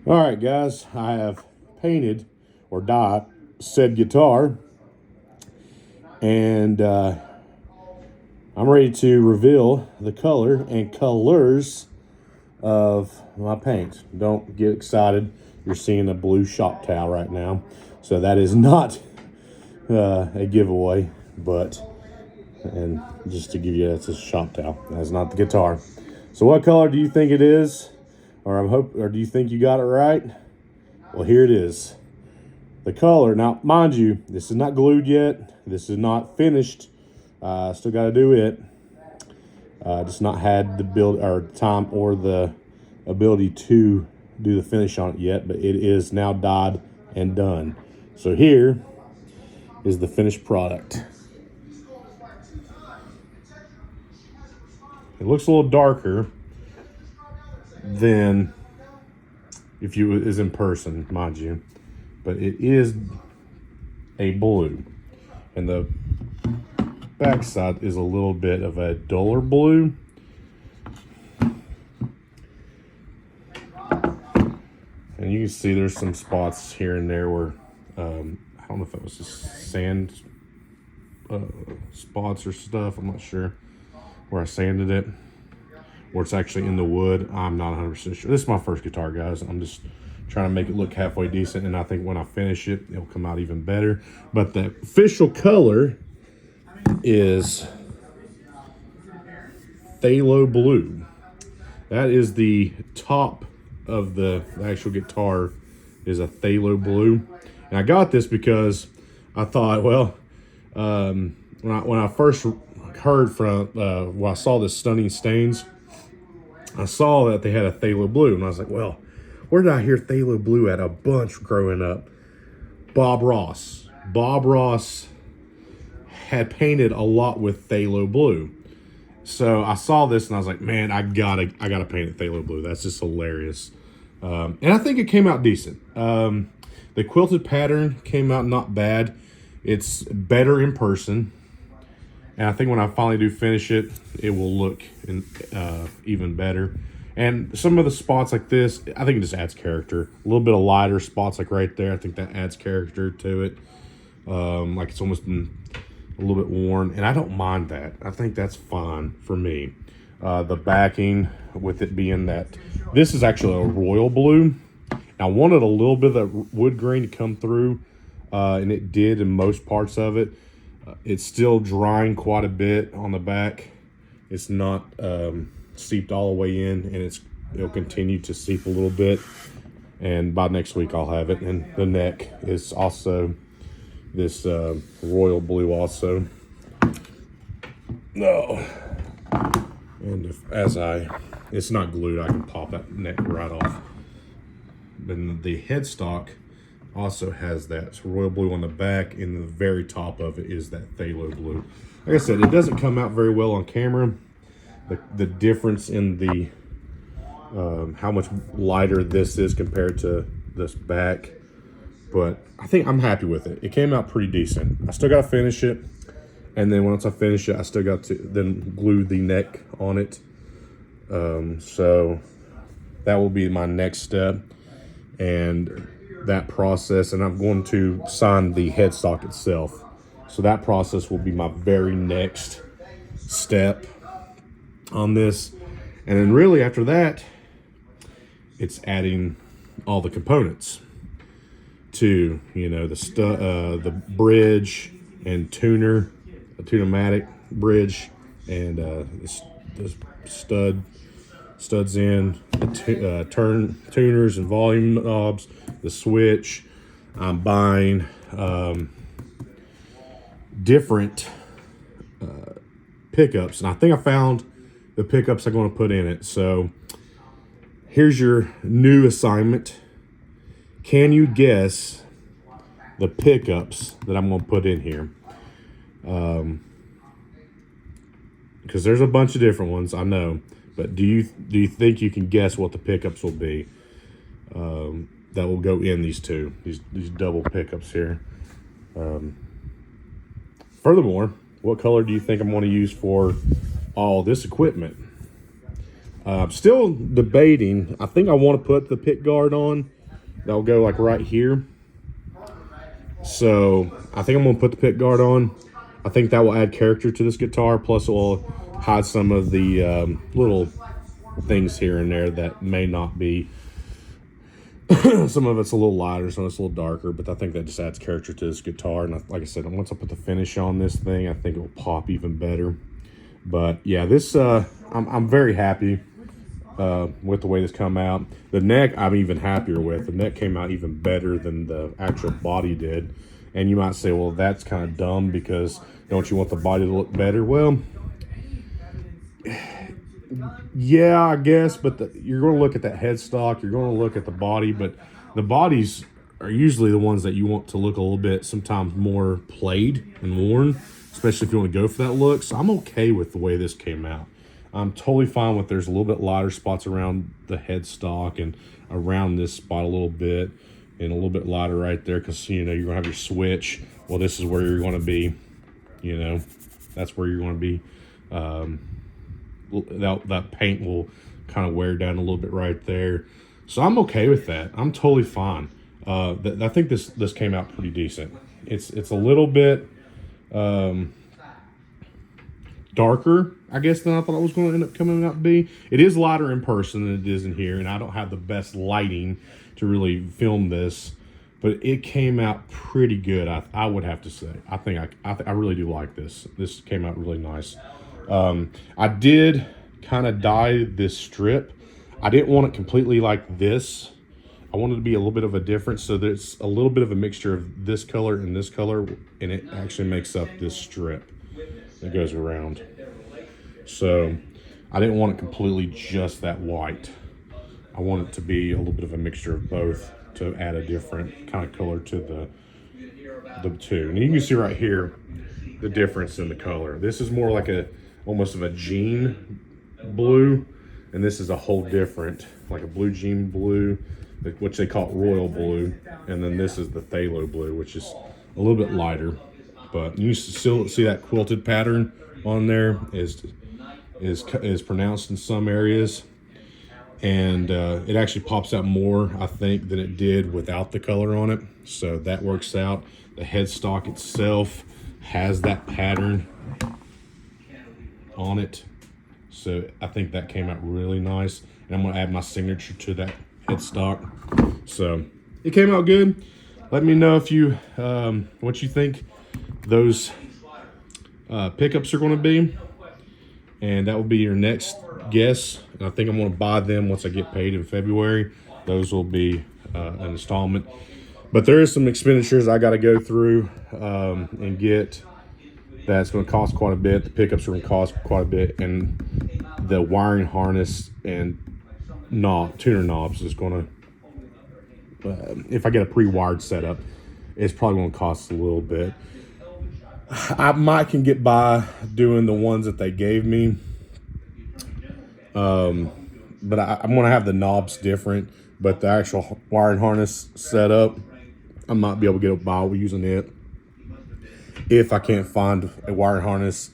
All right, guys, I have painted or dyed said guitar, and I'm ready to reveal the color and colors of my paint. Don't get excited. You're seeing a blue shop towel right now, so that is not a giveaway, and just to give you, that's a shop towel. That's not the guitar. So what color do you think it is? Or do you think you got it right? Well, here it is. The color. Now, mind you, this is not glued yet. This is not finished. Still got to do it. Just not had the build or time or the ability to do the finish on it yet, but it is now dyed and done. So here is the finished product. It looks a little darker than if you is in person, mind you, but it is a blue, and the backside is a little bit of a duller blue. And you can see there's some spots here and there where I don't know if that was just sand spots or stuff. I'm not sure where I sanded it, or it's actually in the wood. I'm not 100% sure. This is my first guitar, guys. I'm just trying to make it look halfway decent, and I think when I finish it, it'll come out even better. But the official color is phthalo blue. That is the top of the actual guitar, is a phthalo blue. And I got this because I thought, well, when I first heard from, when I saw the Stunning Stains, I saw that they had a phthalo blue, and I was like, well, where did I hear phthalo blue at a bunch growing up? Bob Ross. Bob Ross had painted a lot with phthalo blue. So I saw this and I was like, man, I gotta paint it phthalo blue. That's just hilarious. And I think it came out decent. The quilted pattern came out not bad. It's better in person. And I think when I finally do finish it, it will look even better. And some of the spots like this, I think it just adds character. A little bit of lighter spots like right there, I think that adds character to it. Like it's almost been a little bit worn, and I don't mind that. I think that's fine for me. The backing, with it being that this is actually a royal blue. I wanted a little bit of that wood grain to come through, and it did in most parts of it. It's still drying quite a bit on the back. It's not seeped all the way in, and it'll continue to seep a little bit. And by next week, I'll have it. And the neck is also this royal blue also. No. And it's not glued, I can pop that neck right off. Then the headstock also has that royal blue on the back, and the very top of it is that phthalo blue. Like I said, it doesn't come out very well on camera. The difference in the how much lighter this is compared to this back, but I think I'm happy with it. It came out pretty decent. I still got to finish it, and then once I finish it, I still got to then glue the neck on it. So that will be my next step, and that process, and I'm going to sign the headstock itself. So that process will be my very next step on this. And then really after that, it's adding all the components to, the bridge and tuner, a tuner-matic bridge, and the studs in, the tuners and volume knobs, the switch. I'm buying different pickups, and I think I found the pickups I'm going to put in it. So here's your new assignment. Can you guess the pickups that I'm going to put in here? Because there's a bunch of different ones, I know. But do you think you can guess what the pickups will be that will go in these double pickups here? Furthermore, what color do you think I'm going to use for all this equipment? Still debating. I think I want to put the pick guard on. That'll go like right here. So I think I'm going to put the pick guard on. I think that will add character to this guitar. Plus it will hide some of the little things here and there that may not be. Some of it's a little lighter, some of it's a little darker, but I think that just adds character to this guitar. And like I said, once I put the finish on this thing, I think it will pop even better. But yeah, this I'm very happy with the way this come out. The neck I'm even happier with. The neck came out even better than the actual body did. And you might say, well, that's kind of dumb because don't you want the body to look better? Well, yeah, I guess, but you're going to look at that headstock, you're going to look at the body, but the bodies are usually the ones that you want to look a little bit sometimes more played and worn, especially if you want to go for that look. So I'm okay with the way this came out. I'm totally fine with there's a little bit lighter spots around the headstock and around this spot a little bit, and a little bit lighter right there because, you know, you're going to have your switch. Well, this is where you're going to be, you know, that's where you're going to be. That paint will kind of wear down a little bit right there. So I'm okay with that. I'm totally fine. I think this came out pretty decent. It's a little bit darker, I guess, than I thought it was going to end up coming out to be. It is lighter in person than it is in here, and I don't have the best lighting to really film this, but it came out pretty good. I would have to say. I think I really do like this. This came out really nice. I did kind of dye this strip. I didn't want it completely like this. I wanted it to be a little bit of a difference, so there's a little bit of a mixture of this color and this color, and it actually makes up this strip that goes around. So I didn't want it completely just that white. I want it to be a little bit of a mixture of both to add a different kind of color to the two. And you can see right here the difference in the color. This is more like almost of a jean blue, and this is a whole different, like a blue jean blue, which they call it royal blue, and then this is the phthalo blue, which is a little bit lighter. But you still see that quilted pattern on there is pronounced in some areas, and it actually pops out more, I think, than it did without the color on it. So that works out. The headstock itself has that pattern on it, so I think that came out really nice, and I'm going to add my signature to that headstock. So it came out good. Let me know if you what you think those pickups are going to be, and that will be your next guess. And I think I'm going to buy them once I get paid in February. Those will be an installment, but there is some expenditures I got to go through and get. That's going to cost quite a bit. The pickups are going to cost quite a bit, and the wiring harness and tuner knobs is going to, if I get a pre-wired setup, it's probably going to cost a little bit. I might can get by doing the ones that they gave me, but I'm going to have the knobs different, but the actual wiring harness setup, I might be able to get by using it. If I can't find a wiring harness,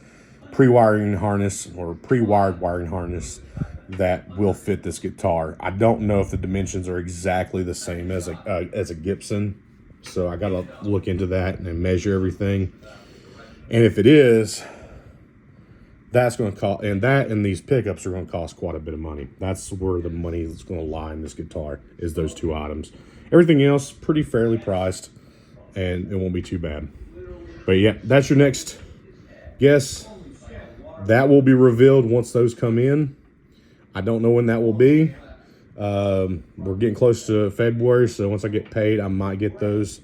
pre-wiring harness, or pre-wired wiring harness that will fit this guitar. I don't know if the dimensions are exactly the same as a Gibson, so I gotta look into that and measure everything. And if it is, that's going to cost, and these pickups are going to cost quite a bit of money. That's where the money is going to lie in this guitar, is those two items. Everything else pretty fairly priced, and it won't be too bad. But yeah, that's your next guess. That will be revealed once those come in. I don't know when that will be. We're getting close to February, so once I get paid, I might get those,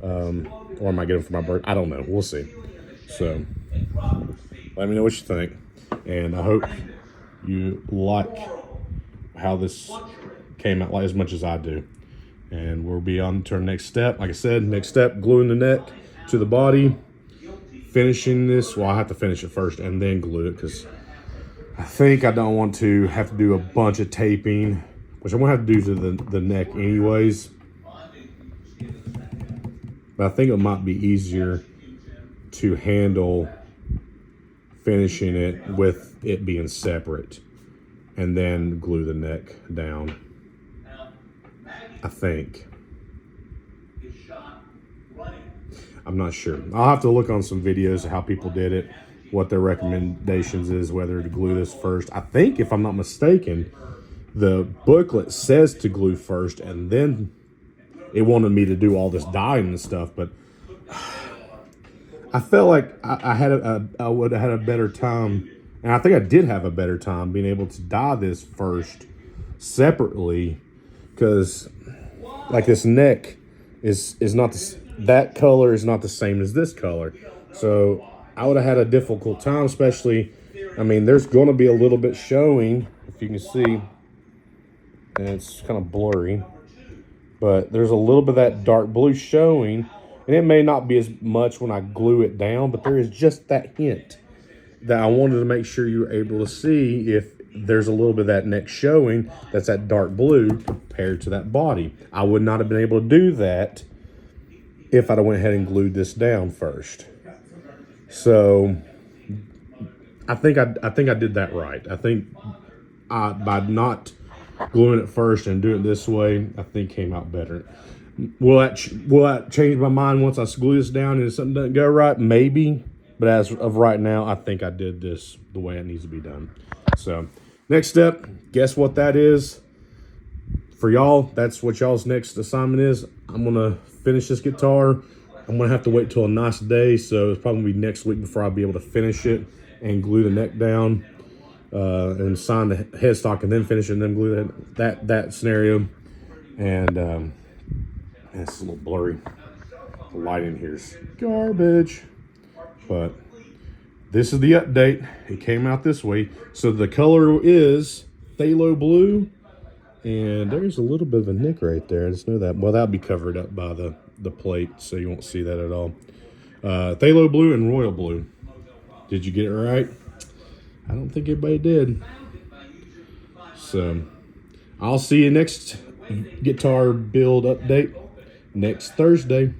or I might get them for my birthday. I don't know. We'll see. So let me know what you think, and I hope you like how this came out as much as I do. And we'll be on to our next step. Like I said, next step, gluing the neck to the body, finishing this. Well, I have to finish it first and then glue it, because I think I don't want to have to do a bunch of taping, which I'm gonna have to do to the neck anyways. But I think it might be easier to handle finishing it with it being separate. and then glue the neck down, I think. I'm not sure. I'll have to look on some videos of how people did it, what their recommendations is, whether to glue this first. I think, if I'm not mistaken, the booklet says to glue first, and then it wanted me to do all this dyeing and stuff, but I felt like I would have had a better time, and I think I did have a better time being able to dye this first separately, because like this neck is not that color is not the same as this color, so I would have had a difficult time, especially, I mean, there's going to be a little bit showing, if you can see, and it's kind of blurry, but there's a little bit of that dark blue showing, and it may not be as much when I glue it down, but there is just that hint that I wanted to make sure you were able to see if there's a little bit of that neck showing that's that dark blue compared to that body. I would not have been able to do that if I'd have went ahead and glued this down first. So I think I did that right. I think by not gluing it first and doing it this way, I think came out better. Will that change my mind once I glue this down and something doesn't go right? Maybe. But as of right now, I think I did this the way it needs to be done. So next step, guess what that is? For y'all, that's what y'all's next assignment is. I'm going to finish this guitar. I'm going to have to wait till a nice day, so it's probably going to be next week before I'll be able to finish it and glue the neck down and sign the headstock and then finish it and then glue that scenario. And it's a little blurry. The light in here is garbage. But this is the update. It came out this way. So the color is phthalo blue. And there's a little bit of a nick right there. I just know that. Well, that'll be covered up by the plate, so you won't see that at all. Phthalo blue and royal blue. Did you get it right? I don't think everybody did. So I'll see you next guitar build update next Thursday.